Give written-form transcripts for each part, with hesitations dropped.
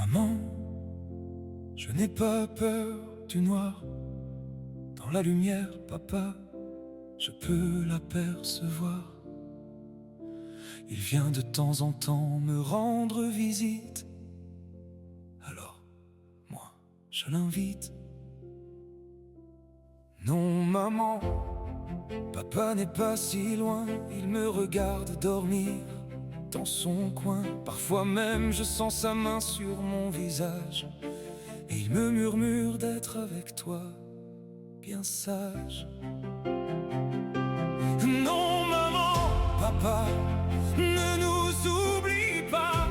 Maman, je n'ai pas peur du noir. Dans la lumière, papa, je peux l'apercevoir. Il vient de temps en temps me rendre visite. Alors, moi, je l'invite. Non, maman, papa n'est pas si loin. Il me regarde dormir dans son coin. Parfois même, je sens sa main sur mon visage. Et il me murmure d'être avec toi, bien sage. Non, maman, papa, ne nous oublie pas.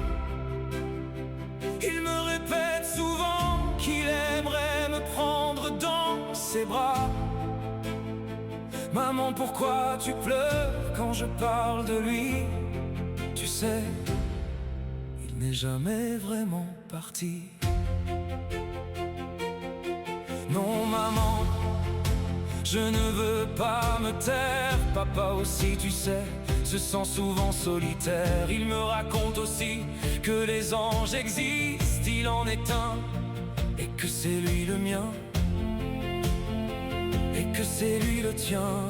Il me répète souvent qu'il aimerait me prendre dans ses bras. Maman, pourquoi tu pleures quand je parle de lui? Tu sais, il n'est jamais vraiment parti. Non, maman, je ne veux pas me taire. Papa aussi, tu sais, se sent souvent solitaire. Il me raconte aussi que les anges existent. Il en est un, et que c'est lui le mien, et que c'est lui le tien.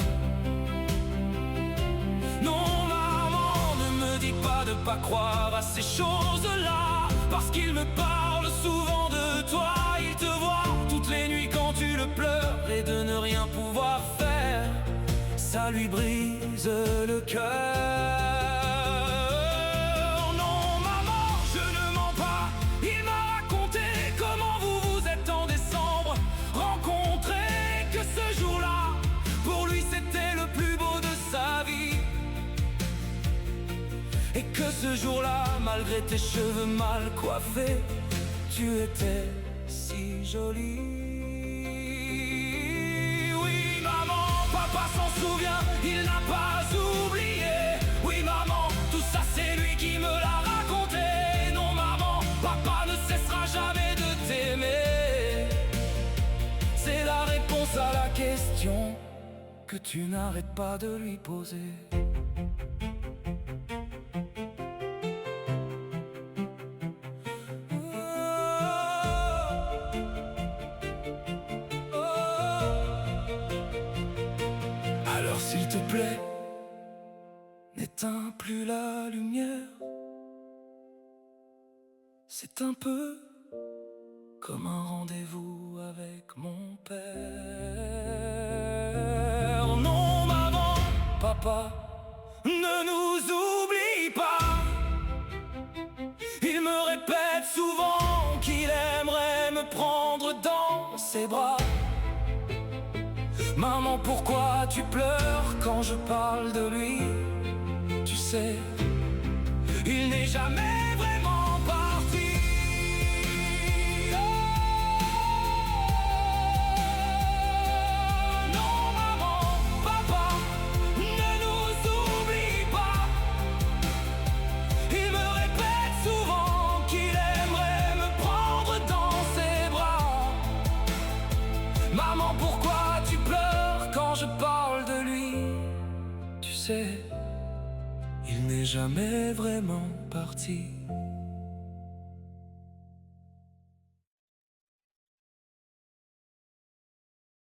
Non, maman, ne me dis pas de pas croire à ces choses-là, parce qu'il me parle souvent de toi. Il te voit toutes les nuits quand tu le pleures, et de ne rien pouvoir faire, ça lui brise le cœur. Non, maman, je ne mens pas. Il m'a raconté comment vous vous êtes en décembre rencontrés, que ce jour-là, pour lui c'était le plus beau de sa vie. Et que ce jour-là, malgré tes cheveux mal coiffés, tu étais si jolie. Oui, maman, papa s'en souvient, il n'a pas oublié. Oui, maman, tout ça c'est lui qui me l'a raconté. Non, maman, papa ne cessera jamais de t'aimer. C'est la réponse à la question que tu n'arrêtes pas de lui poser. Alors s'il te plaît, n'éteins plus la lumière. C'est un peu comme un rendez-vous avec mon père. Non, maman, papa, ne nous oublie pas. Il me répète souvent qu'il aimerait me prendre dans ses bras. Maman, pourquoi tu pleures quand je parle de lui? Tu sais, il n'est jamais vraiment parti. Oh, non, maman, papa, ne nous oublie pas. Il me répète souvent qu'il aimerait me prendre dans ses bras. Maman, pourquoi tu pleures quand je parle de lui? Tu sais, il n'est jamais vraiment parti.